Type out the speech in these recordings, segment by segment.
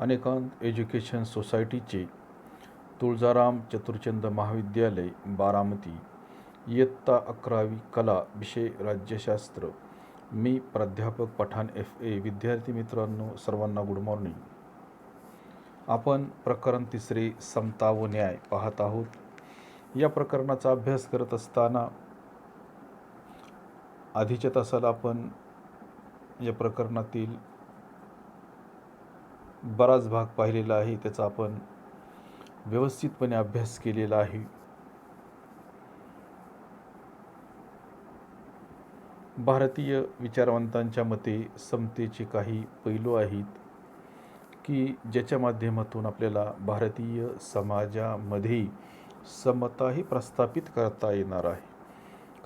अनेकांत education सोसायटीचे तुळजाराम चतुरचंद महाविद्यालय बारामती इयत्ता 11वी कला विषय राज्यशास्त्र. मी प्राध्यापक पठाण FA. विद्यार्थी मित्रांनो सर्वांना गुड मॉर्निंग. आपण प्रकरण 3 समता व न्याय पाहत आहोत. या प्रकरणाचा अभ्यास करत असताना आधीच्या तासाला आपण या प्रकरणातील बराच भाग पाहिलेला आहे. त्याचा आपण व्यवस्थितपणे अभ्यास केलेला आहे. भारतीय विचारवंतांच्या मते समतेचे काही पैलू आहेत की ज्याच्या माध्यमातून आपल्याला भारतीय समाजामध्ये समताही प्रस्थापित करता येणार आहे.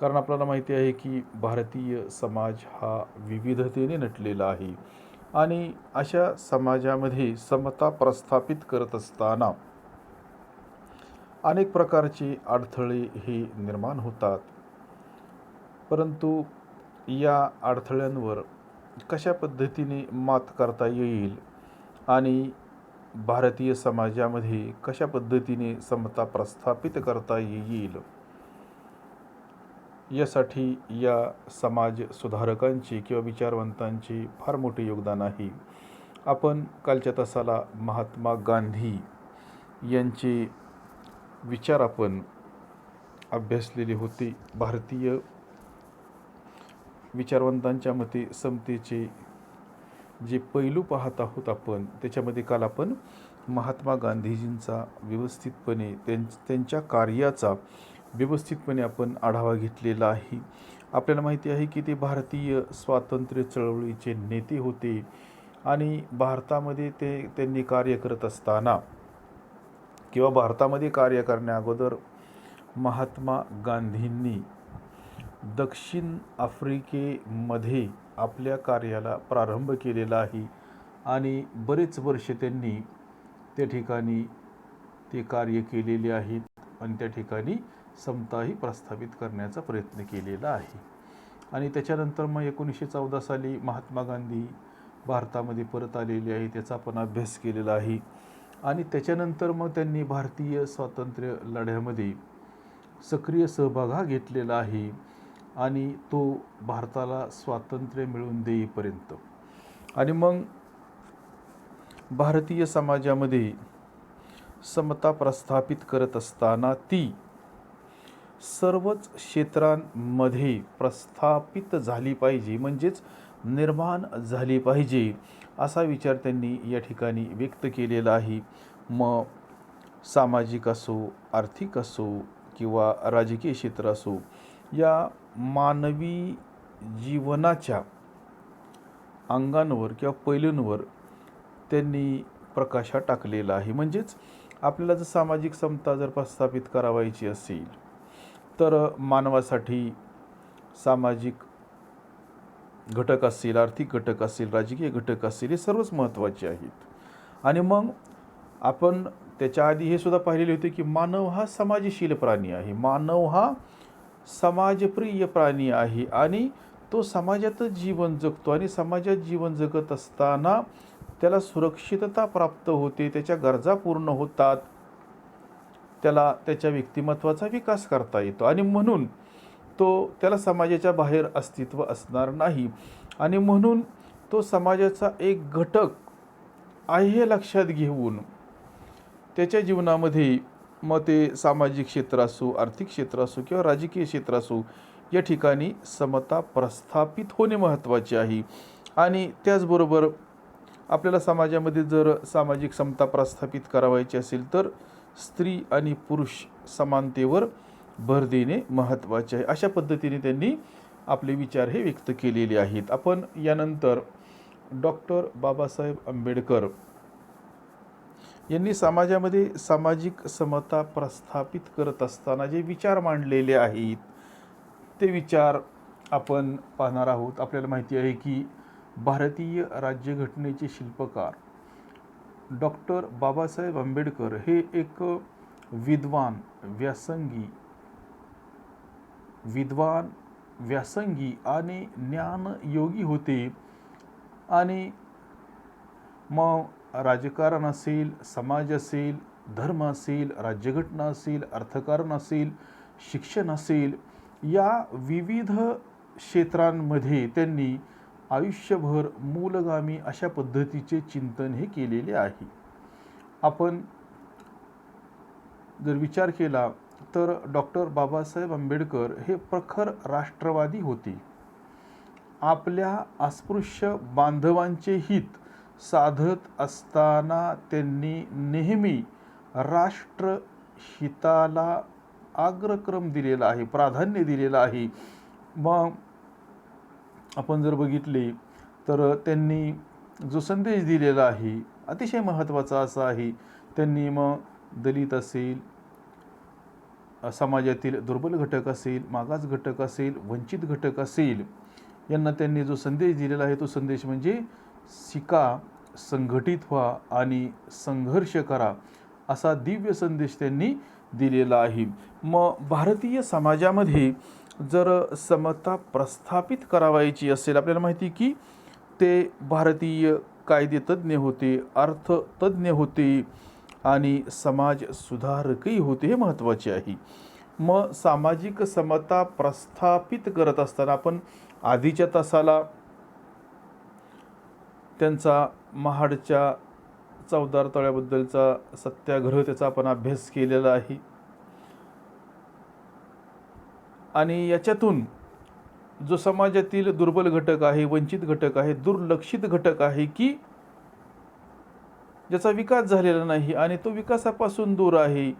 कारण आपल्याला माहिती आहे की भारतीय समाज हा विविधतेने नटलेला आहे आणि अशा समाजामध्ये समता प्रस्थापित करत असताना अनेक प्रकारचे अडथळे हे निर्माण होतात. परंतु या अडथळ्यांवर कशा पद्धतीने मात करता येईल आणि भारतीय समाजामध्ये कशा पद्धतीने समता प्रस्थापित करता येईल यासाठी या समाज सुधारकांचे किंवा विचारवंतांचे फार मोठे योगदान आहे. आपण कालच्या तासाला महात्मा गांधी यांचे विचार आपण अभ्यासलेले होते. भारतीय विचारवंतांच्या मते समतेचे जे पैलू पाहत आहोत आपण, त्याच्यामध्ये काल आपण महात्मा गांधीजींचा व्यवस्थितपणे त्यांच्या कार्याचा व्यवस्थितपणे आपण आढावा घेतलेला आहे. आपल्याला माहिती आहे की ते भारतीय स्वातंत्र्य चळवळीचे नेते होते आणि भारतामध्ये त्यांनी कार्य करत असताना किंवा भारतामध्ये कार्य करण्या अगोदर महात्मा गांधींनी दक्षिण आफ्रिकेमध्ये आपल्या कार्याला प्रारंभ केलेला आहे आणि बरेच वर्ष त्यांनी त्या ठिकाणी ते कार्य केलेले आहेत आणि त्या ठिकाणी समताही प्रस्थापित करण्याचा प्रयत्न केलेला आहे. आणि त्याच्यानंतर मग 1914 साली महात्मा गांधी भारतामध्ये परत आलेले आहे. त्याचा आपण अभ्यास केलेला आहे आणि त्याच्यानंतर मग त्यांनी भारतीय स्वातंत्र्य लढ्यामध्ये सक्रिय सहभाग हा घेतलेला आहे आणि तो भारताला स्वातंत्र्य मिळवून देईपर्यंत. आणि मग भारतीय समाजामध्ये समता प्रस्थापित करत असताना ती सर्वच क्षेत्रांमध्ये प्रस्थापित झाली पाहिजे, म्हणजेच निर्माण झाली पाहिजे असा विचार त्यांनी या ठिकाणी व्यक्त केलेला आहे. मग सामाजिक असो, आर्थिक असो किंवा राजकीय क्षेत्र असो, या मानवी जीवनाच्या अंगांवर किंवा पैलूंवर त्यांनी प्रकाश टाकलेला आहे. म्हणजेच आपल्याला जर सामाजिक समता जर प्रस्थापित करावायची असेल तर मानवासाठी सामाजिक घटक असतील, आर्थिक घटक असतील, राजकीय घटक असतील, हे सर्वच महत्त्वाचे आहेत. आणि मग आपण त्याच्या आधी हे सुद्धा पाहिलेले होते की मानव हा समाजशील प्राणी आहे, मानव हा समाजप्रिय प्राणी आहे आणि तो समाजातच जीवन जगतो आणि समाजात जीवन जगत असताना त्याला सुरक्षितता प्राप्त होते, त्याच्या गरजा पूर्ण होतात, त्याला त्याच्या व्यक्तिमत्वाचा विकास करता येतो आणि म्हणून त्याला समाजाच्या बाहेर अस्तित्व असणार नाही आणि म्हणून तो समाजाचा एक घटक आहे हे लक्षात घेऊन त्याच्या जीवनामध्ये मग ते सामाजिक क्षेत्र असो, आर्थिक क्षेत्र असो किंवा राजकीय क्षेत्र असो, या ठिकाणी समता प्रस्थापित होणे महत्त्वाचे आहे. आणि त्याचबरोबर आपल्याला समाजामध्ये जर सामाजिक समता प्रस्थापित करावायची असेल तर स्त्री आणि पुरुष समानतेवर भर देणे महत्त्वाचे आहे. अशा पद्धतीने त्यांनी आपले विचार हे व्यक्त केलेले आहेत. आपण यानंतर डॉक्टर बाबासाहेब आंबेडकर यांनी समाजामध्ये सामाजिक समता प्रस्थापित करत असताना जे विचार मांडलेले आहेत ते विचार आपण पाहणार आहोत. आपल्याला माहिती आहे की भारतीय राज्यघटनेचे शिल्पकार डॉक्टर बाबासाहेब आंबेडकर हे एक विद्वान व्यासंगी आणि ज्ञानयोगी होते आणि मग राजकारण असेल, समाज असेल, धर्म असेल, राज्यघटना असेल, अर्थकारण असेल, शिक्षण असेल, या विविध क्षेत्रांमध्ये त्यांनी आयुष्यभर मूलगामी अशा पद्धतीचे चिंतन हे केलेले आहे. आपण जर विचार केला तर डॉक्टर बाबासाहेब आंबेडकर हे प्रखर राष्ट्रवादी होते. आपल्या अस्पृश्य बांधवांचे हित साधत असताना त्यांनी नेहमी राष्ट्रहिताला अग्रक्रम दिलेला आहे, प्राधान्य दिलेलं आहे. मग आपण जर बघितले तर त्यांनी जो संदेश दिलेला आहे अतिशय महत्त्वाचा असा आहे. त्यांनी मग दलित असेल, समाजातील दुर्बल घटक असेल, मागास घटक असेल, वंचित घटक असेल, यांना त्यांनी जो संदेश दिलेला आहे तो संदेश म्हणजे शिका, संघटित व्हा आणि संघर्ष करा, असा दिव्य संदेश त्यांनी दिलेला आहे. मग भारतीय समाजामध्ये जर समता प्रस्थापित करावायची असेल, आपल्याला माहिती की ते भारतीय कायदेतज्ञ होते, अर्थतज्ञ होते आणि समाज सुधारकही होते, हे महत्त्वाचे आहे. मग सामाजिक समता प्रस्थापित करत असताना आपण आधीच्या तासाला त्यांचा महाडच्या चौदार तळ्याबद्दलचा सत्याग्रह त्याचा आपण अभ्यास केलेला आहे. आणि याच्यातून जो समाजातील दुर्बल घटक आहे, वंचित घटक आहे, दुर्लक्षित घटक आहे की ज्याचा विकास झालेला नाही आणि तो विकासापासून दूर आहे,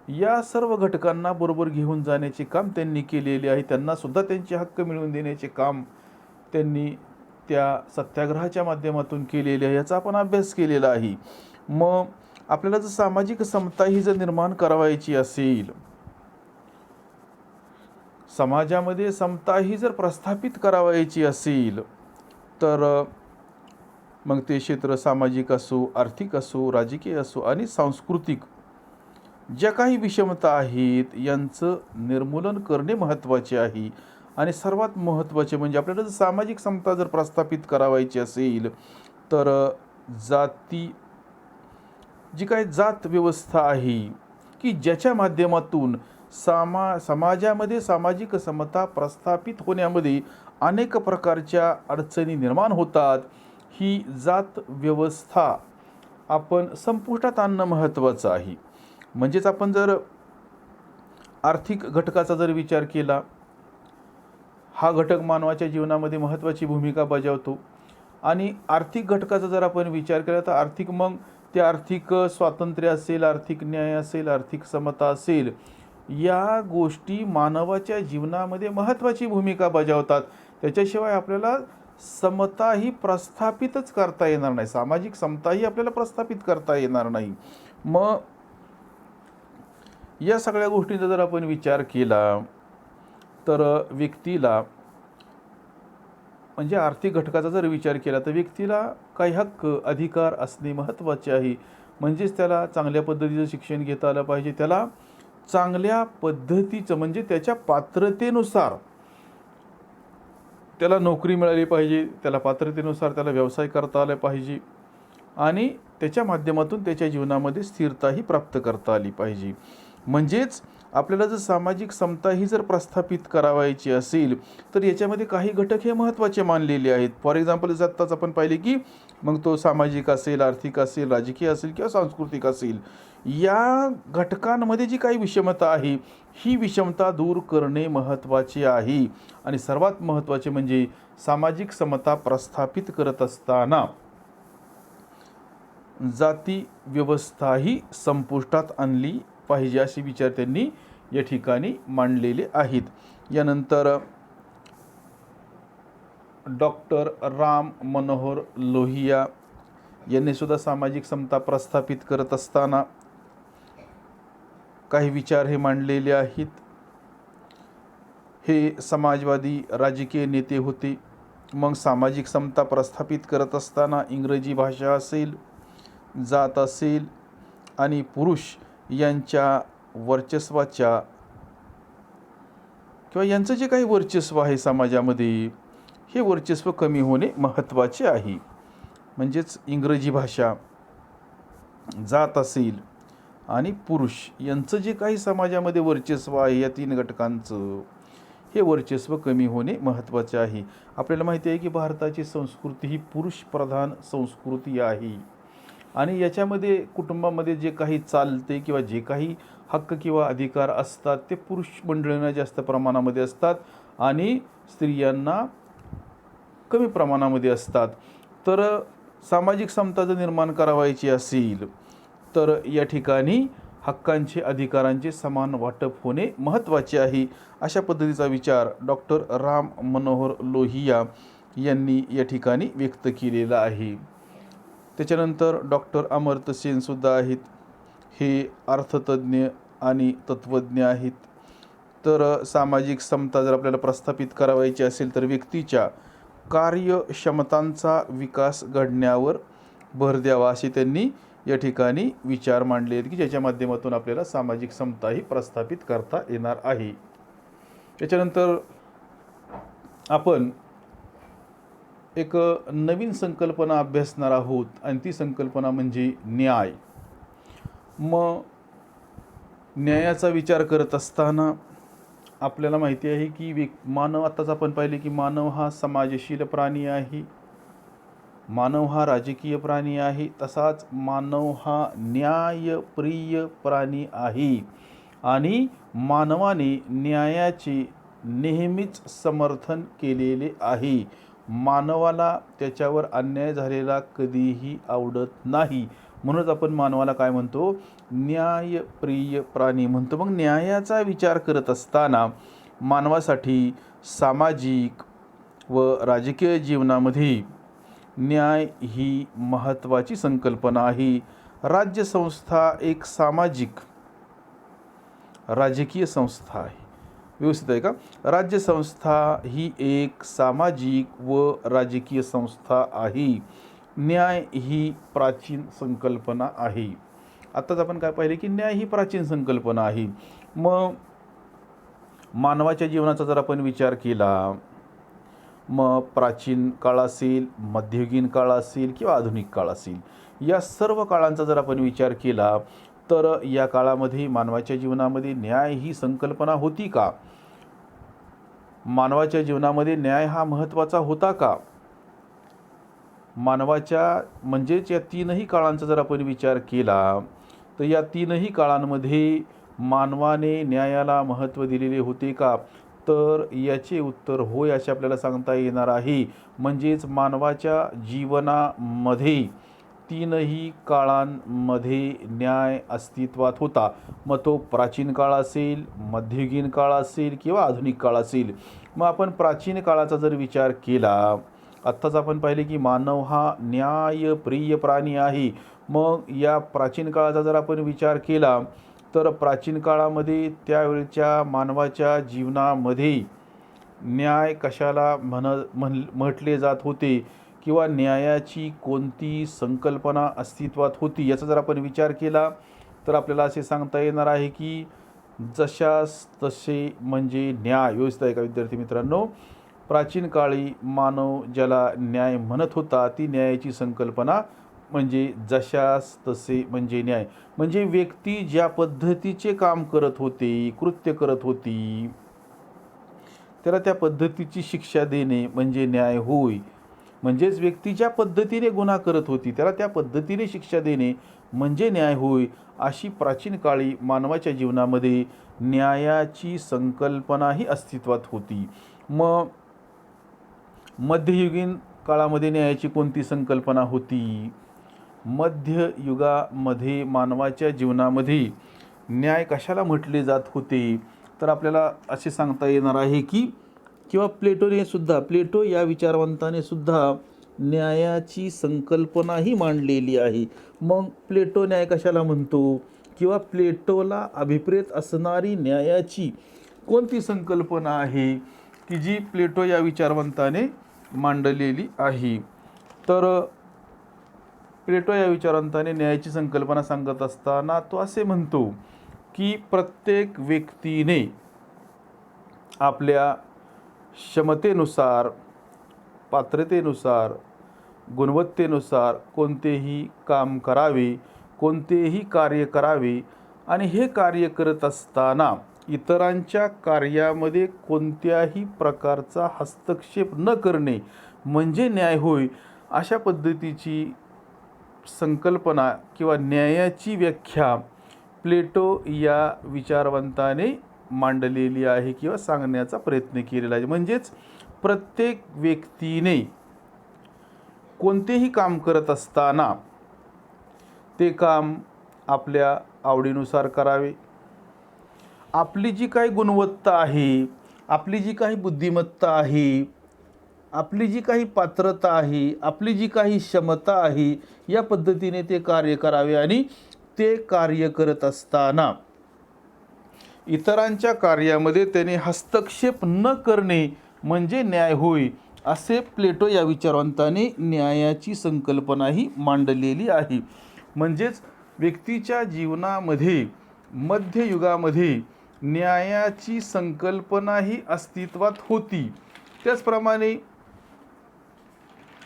या सर्व घटकांना बरोबर घेऊन जाण्याचे काम त्यांनी केलेले आहे. त्यांना सुद्धा त्यांचे हक्क मिळवून देण्याचे काम त्यांनी त्या सत्याग्रहाच्या माध्यमातून केलेले आहे, याचा आपण अभ्यास केलेला आहे. मग आपल्याला जर सामाजिक समता ही जर निर्माण करावायची असेल, समाजामध्ये समता ही जर प्रस्थापित करावायची असेल, तर मग ते क्षेत्र सामाजिक असो, आर्थिक असो, राजकीय असो आणि सांस्कृतिक ज्या काही विषमता आहेत यांचं निर्मूलन करणे महत्त्वाचे आहे. आणि सर्वात महत्त्वाचे म्हणजे आपल्याला जर सामाजिक समता जर प्रस्थापित करावायची असेल तर जी काही जात व्यवस्था आहे की ज्याच्या माध्यमातून समाजामध्ये सामाजिक समता प्रस्थापित होण्यामध्ये अनेक प्रकारच्या अडचणी निर्माण होतात, ही जात व्यवस्था आपण संपुष्टात आणणं महत्त्वाचं आहे. म्हणजेच आपण जर आर्थिक घटकाचा जर विचार केला, हा घटक मानवाच्या जीवनामध्ये महत्त्वाची भूमिका बजावतो. आणि आर्थिक घटकाचा जर आपण विचार केला तर आर्थिक, मग ते आर्थिक स्वातंत्र्य असेल, आर्थिक न्याय असेल, आर्थिक समता असेल, या गोष्टी मानवाच्या जीवनामध्ये महत्त्वाची भूमिका बजावतात. त्याच्याशिवाय आपल्याला समता ही प्रस्थापितच करता येणार नाही, सामाजिक समताही आपल्याला प्रस्थापित करता येणार नाही. मग या सगळ्या गोष्टींचा जर आपण विचार केला तर व्यक्तीला, म्हणजे आर्थिक घटकाचा जर विचार केला तर व्यक्तीला काही हक्क अधिकार असणे महत्त्वाचे आहे. म्हणजेच त्याला चांगल्या पद्धतीचं शिक्षण घेता आलं पाहिजे, त्याला चांगल्या पद्धतीचं म्हणजे त्याच्या पात्रतेनुसार त्याला नोकरी मिळाली पाहिजे, त्याला पात्रतेनुसार त्याला व्यवसाय करता आला पाहिजे आणि त्याच्या माध्यमातून त्याच्या जीवनामध्ये स्थिरताही प्राप्त करता आली पाहिजे. म्हणजेच आपल्याला जर सामाजिक समता ही जर प्रस्थापित करावायची असेल तर याच्यामध्ये काही घटक हे महत्त्वाचे मानलेले आहेत. फॉर एक्झाम्पल जर आत्ताच आपण पाहिले की मग तो सामाजिक असेल, आर्थिक असेल, राजकीय असेल किंवा सांस्कृतिक असेल, या घटकांमध्ये जी काही विषमता आहे ही विषमता दूर करणे महत्त्वाचे आहे. आणि सर्वात महत्त्वाचे म्हणजे सामाजिक समता प्रस्थापित करत असताना जाती व्यवस्थाही संपुष्टात आणली पाहिजे, असे विचार त्यांनी या ठिकाणी मांडलेले आहेत. यानंतर डॉक्टर राम मनोहर लोहिया यांनी सुद्धा सामाजिक समता प्रस्थापित करत असताना काही विचार हे मांडलेले आहेत. हे समाजवादी राजकीय नेते होते. मग सामाजिक समता प्रस्थापित करत असताना इंग्रजी भाषा असेल, जात असेल आणि पुरुष यांच्या वर्चस्वाच्या किंवा यांचं जे काही वर्चस्व आहे समाजामध्ये, हे वर्चस्व कमी होणे महत्त्वाचे आहे. म्हणजेच इंग्रजी भाषा, जात असेल आणि पुरुष यांचं जे काही समाजामध्ये वर्चस्व आहे, या 3 घटकांचं हे वर्चस्व कमी होणे महत्त्वाचे आहे. आपल्याला माहिती आहे की भारताची संस्कृती ही पुरुषप्रधान संस्कृती आहे आणि याच्यामध्ये कुटुंबामध्ये जे काही चालते किंवा जे काही हक्क किंवा अधिकार असतात ते पुरुष मंडळींना जास्त प्रमाणामध्ये असतात आणि स्त्रियांना कमी प्रमाणामध्ये असतात. तर सामाजिक समता जर निर्माण करावायची असेल तर या ठिकाणी हक्कांचे अधिकारांचे समान वाटप होणे महत्त्वाचे आहे. अशा पद्धतीचा विचार डॉक्टर राम मनोहर लोहिया यांनी या ठिकाणी व्यक्त केलेला आहे. त्याच्यानंतर डॉक्टर अमर्त्य सेनसुद्धा आहेत. हे अर्थतज्ज्ञ आणि तत्त्वज्ञ आहेत. तर सामाजिक समता जर आपल्याला प्रस्थापित करावायची असेल तर व्यक्तीच्या कार्यक्षमतांचा विकास घडण्यावर भर द्यावा असे त्यांनी या ठिकाणी विचार मांडले आहेत की ज्याच्या माध्यमातून आपल्याला सामाजिक समता ही प्रस्थापित करता येणार आहे. त्याच्यानंतर आपण एक नवीन संकल्पना अभ्यासणार आहोत आणि ती संकल्पना म्हणजे न्याय. मग न्यायाचा विचार करत असताना आपल्याला माहिती आहे की मानव, आत्ताच आपण पाहिले की मानव हा समाजशील प्राणी आहे, मानव हा राजकीय प्राणी आहे, तसाच मानव हा न्यायप्रिय प्राणी आहे आणि मानवाने न्यायाचे नेहमीच समर्थन केलेले आहे. मानवाला त्याच्यावर अन्याय झालेला कधीही आवडत नाही, म्हणूनच आपण मानवाला काय म्हणतो, न्यायप्रिय प्राणी म्हणतो. मग न्यायाचा विचार करत असताना मानवासाठी सामाजिक व राजकीय जीवनामध्ये न्याय ही महत्त्वाची संकल्पना आहे. राज्यसंस्था एक सामाजिक राजकीय संस्था आहे. व्यवस्थित आहे का? राज्यसंस्था ही एक सामाजिक व राजकीय संस्था आहे. न्याय ही प्राचीन संकल्पना आहे. आत्ताच आपण काय पाहिले की न्याय ही प्राचीन संकल्पना आहे. मग मानवाच्या जीवनाचा जर आपण विचार केला, मग प्राचीन काळ असेल, मध्ययुगीन काळ असेल किंवा आधुनिक काळ असेल, या सर्व काळांचा जर आपण विचार केला तर या काळामध्ये मानवाच्या जीवनामध्ये न्याय ही संकल्पना होती का? मानवाच्या जीवनामध्ये न्याय हा महत्त्वाचा होता का? मानवाच्या म्हणजेच या 3ही काळांचा जर आपण विचार केला तर या 3ही काळांमध्ये मानवाने न्यायाला महत्त्व दिलेले होते का? तर याचे उत्तर होय असे आपल्याला सांगता येणार आहे. म्हणजेच मानवाच्या जीवनामध्ये 3ही काळांमध्ये न्याय अस्तित्वात होता. मग तो प्राचीन काळ असेल, मध्ययुगीन काळ असेल किंवा आधुनिक काळ असेल. मग आपण प्राचीन काळाचा जर विचार केला, आत्ताच आपण पाहिले की मानव हा न्यायप्रिय प्राणी आहे. मग या प्राचीन काळाचा जर आपण विचार केला तर प्राचीन काळामध्ये त्यावेळच्या मानवाच्या जीवनामध्ये न्याय कशाला म्हटले जात होते किंवा न्यायाची कोणती संकल्पना अस्तित्वात होती याचा जर आपण विचार केला तर आपल्याला असे सांगता येणार आहे की जशास तसे म्हणजे न्याय. व्यवस्थित आहे का विद्यार्थी मित्रांनो? प्राचीन काळी मानव ज्याला न्याय म्हणत होता ती न्यायाची संकल्पना म्हणजे जशास तसे म्हणजे न्याय. म्हणजे व्यक्ती ज्या पद्धतीचे काम करत होते, कृत्य करत होती, त्याला त्या पद्धतीची शिक्षा देणे म्हणजे न्याय होय. म्हणजेच व्यक्ती ज्या पद्धतीने गुन्हा करत होती त्याला त्या पद्धतीने शिक्षा देणे म्हणजे न्याय होय. अशी प्राचीन काळी मानवाच्या जीवनामध्ये न्यायाची संकल्पनाही अस्तित्वात होती. मग मध्ययुगीन काळामध्ये न्यायाची कोणती संकल्पना होती? मध्ययुगामध्ये मानवाच्या जीवनामध्ये न्याय कशाला म्हटले जात होते? तर आपल्याला असे सांगता येणार आहे की किंवा प्लेटो या विचारवंताने सुद्धा न्यायाची संकल्पनाही मांडलेली आहे. मग प्लेटो न्याय कशाला म्हणतो किंवा प्लेटोला अभिप्रेत असणारी न्यायाची कोणती संकल्पना आहे की जी प्लेटो या विचारवंताने मांडलेली आहे? तर प्लेटो या विचारवंताने न्यायाची संकल्पना सांगत असताना तो असे म्हणतो की प्रत्येक व्यक्तीने आपल्या क्षमतेनुसार, पात्रतेनुसार, गुणवत्तेनुसार कोणतेही काम करावे कोणतेही कार्य करावे आणि हे कार्य करत असताना इतरांच्या कार्यामध्ये कोणत्याही प्रकारचा हस्तक्षेप न करणे म्हणजे न्याय होय, अशा पद्धतीची संकल्पना किंवा न्यायाची व्याख्या प्लेटो या विचारवंताने मांडलेली आहे किंवा सांगण्याचा प्रयत्न केलेला आहे. म्हणजेच प्रत्येक व्यक्तीने कोणतेही काम करत असताना ते काम आपल्या आवडीनुसार करावे. आपली जी काही गुणवत्ता आहे, आपली जी काही बुद्धिमत्ता आहे, आपली जी काही पात्रता आहे, आपली जी काही क्षमता आहे, या पद्धतीने ते कार्य करावे आणि ते कार्य करत असताना इतरांच्या कार्यामध्ये त्याने हस्तक्षेप न करणे म्हणजे न्याय होय, असे प्लेटो या विचारवंताने न्यायाची संकल्पनाही मांडलेली आहे. म्हणजेच व्यक्तीच्या जीवनामध्ये मध्ययुगामध्ये न्यायाची संकल्पनाही अस्तित्वात होती. त्याचप्रमाणे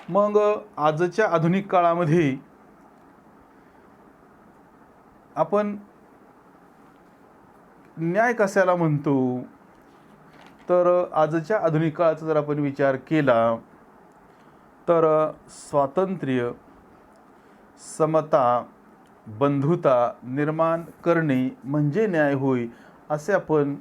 मग आजच्या आधुनिक काळामध्ये आपण न्याय कशाला म्हणतो, तर आजच्या आधुनिक काळाचा जर आपण विचार केला तर स्वातंत्र्य, समता, बंधुता निर्माण करणे म्हणजे न्याय होय, असे आपण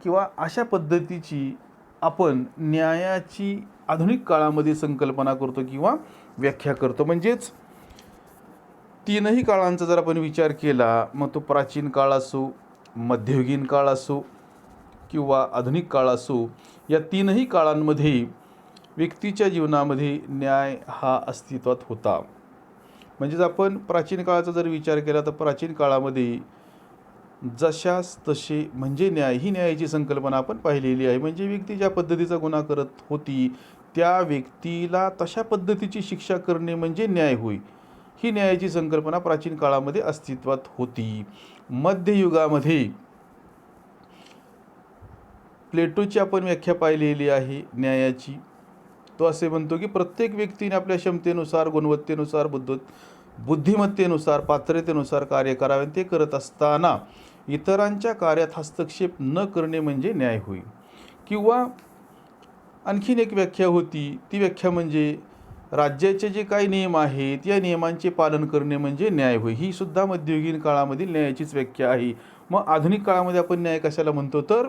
किंवा अशा पद्धतीची आपण न्यायाची आधुनिक काळामध्ये संकल्पना करतो किंवा व्याख्या करतो. म्हणजेच तीनही काळांचा जर आपण विचार केला, मग तो प्राचीन काळ असो, मध्ययुगीन काळ असो किंवा आधुनिक काळ असो, या तीनही काळांमध्ये व्यक्तीच्या जीवनामध्ये न्याय हा अस्तित्वात होता. म्हणजेच आपण प्राचीन काळाचा जर विचार केला तर प्राचीन काळामध्ये जशास तसे म्हणजे न्याय, ही न्यायाची संकल्पना आपण पाहिलेली आहे. म्हणजे व्यक्ती ज्या पद्धतीचा गुन्हा करत होती त्या व्यक्तीला तशा पद्धतीची शिक्षा करणे म्हणजे न्याय होय, ही न्यायाची संकल्पना प्राचीन काळामध्ये अस्तित्वात होती. मध्ययुगामध्ये प्लेटोची आपण व्याख्या पाहिलेली आहे न्यायाची. तो असे म्हणतो की प्रत्येक व्यक्तीने आपल्या क्षमतेनुसार, गुणवत्तेनुसार, बुद्धिमत्तेनुसार, पात्रतेनुसार कार्य करावे. ते करत असताना इतरांच्या कार्यात हस्तक्षेप न करणे म्हणजे न्याय होय. किंवा आणखीन एक व्याख्या होती, ती व्याख्या म्हणजे राज्याचे जे काही नियम आहेत या नियमांचे पालन करणे म्हणजे न्याय होय. ही सुद्धा मध्ययुगीन काळामधील न्यायाचीच व्याख्या आहे. मग आधुनिक काळामध्ये आपण न्याय कशाला म्हणतो, तर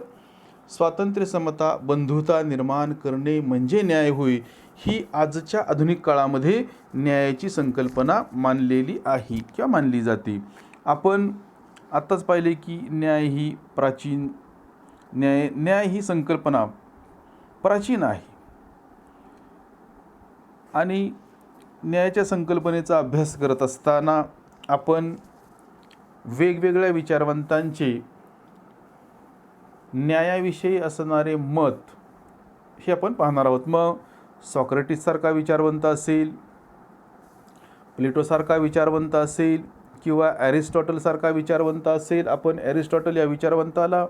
स्वातंत्र्य, समता, बंधुता निर्माण करणे म्हणजे न्याय होय, ही आजच्या आधुनिक काळामध्ये न्यायाची संकल्पना मानलेली आहे किंवा मानली जाते. आपण आत्ताच पाहिले की न्याय ही संकल्पना प्राचीन आहे आणि न्यायाच्या संकल्पनेचा अभ्यास करत असताना आपण वेगवेगळ्या विचारवंतांचे न्यायाविषयी असणारे मत हे आपण पाहणार आहोत. मग सॉक्रेटिससारखा विचारवंत असेल, प्लेटोसारखा विचारवंत असेल किंवा ॲरिस्टॉटलसारखा विचारवंत असेल, आपण ॲरिस्टॉटल या विचारवंताला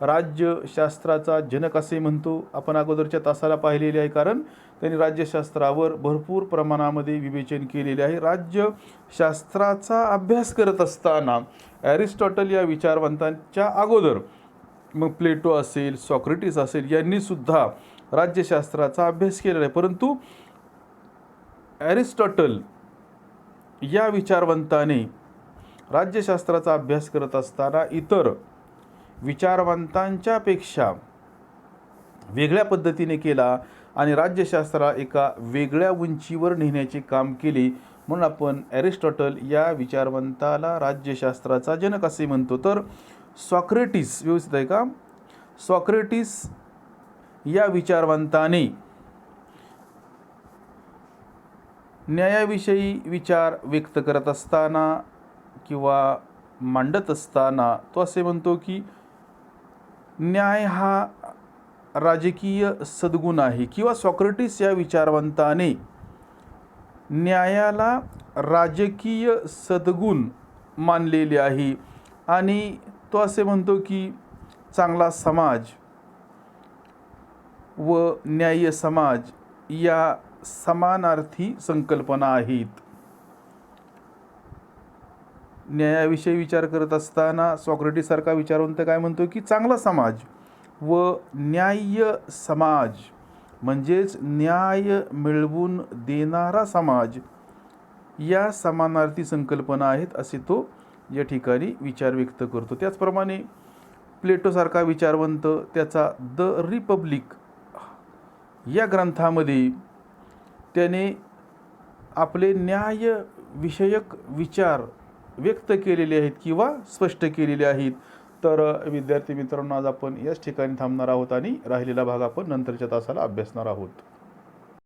राज्यशास्त्राचा जनक असे म्हणतो. आपण अगोदरच्या तासाला पाहिलेले आहे, कारण त्यांनी राज्यशास्त्रावर भरपूर प्रमाणामध्ये विवेचन केलेले आहे. राज्यशास्त्राचा अभ्यास करत असताना ॲरिस्टॉटल या विचारवंतांच्या अगोदर मग प्लेटो असेल, सॉक्रेटिस असेल, यांनी सुद्धा राज्यशास्त्राचा अभ्यास केलेला आहे. परंतु ॲरिस्टॉटल या विचारवंताने राज्यशास्त्राचा अभ्यास करत असताना इतर विचारवंतांच्या पेक्षा वेगळ्या पद्धतीने केला आणि राज्यशास्त्राला एका वेगळ्या उंचीवर नेण्याचे काम केले. म्हणून आपण ॲरिस्टॉटल या विचारवंताला राज्यशास्त्राचा जनक असे म्हणतो. तर सॉक्रेटिस, व्यवस्थित आहे का, सॉक्रेटिस या विचारवंताने न्यायाविषयी विचार व्यक्त करत असताना किंवा मांडत असताना तो असे म्हणतो की न्याय हा राजकीय सद्गुण आहे, किंवा सॉक्रेटिस या विचारवंताने न्यायाला राजकीय सद्गुण मानलेले आहे आणि तो असे म्हणतो की चांगला समाज व न्याय्य समाज या समानार्थी संकल्पना आहेत. न्यायाविषयी विचार करत असताना सॉक्रेटिससारखा विचारवंत काय म्हणतो की चांगला समाज व न्याय्य समाज म्हणजेच न्याय मिळवून देणारा समाज या समानार्थी संकल्पना आहेत असे तो या ठिकाणी विचार व्यक्त करतो. त्याचप्रमाणे प्लेटोसारखा विचारवंत त्याचा द रिपब्लिक या ग्रंथामध्ये त्याने आपले न्यायविषयक विचार व्यक्त केलेले आहेत किंवा स्पष्ट केलेले आहेत. तर विद्यार्थी मित्रांनो, आज आपण याच ठिकाणी थांबणार आहोत आणि राहिलेला भाग आपण नंतरच्या तासाला अभ्यासणार आहोत.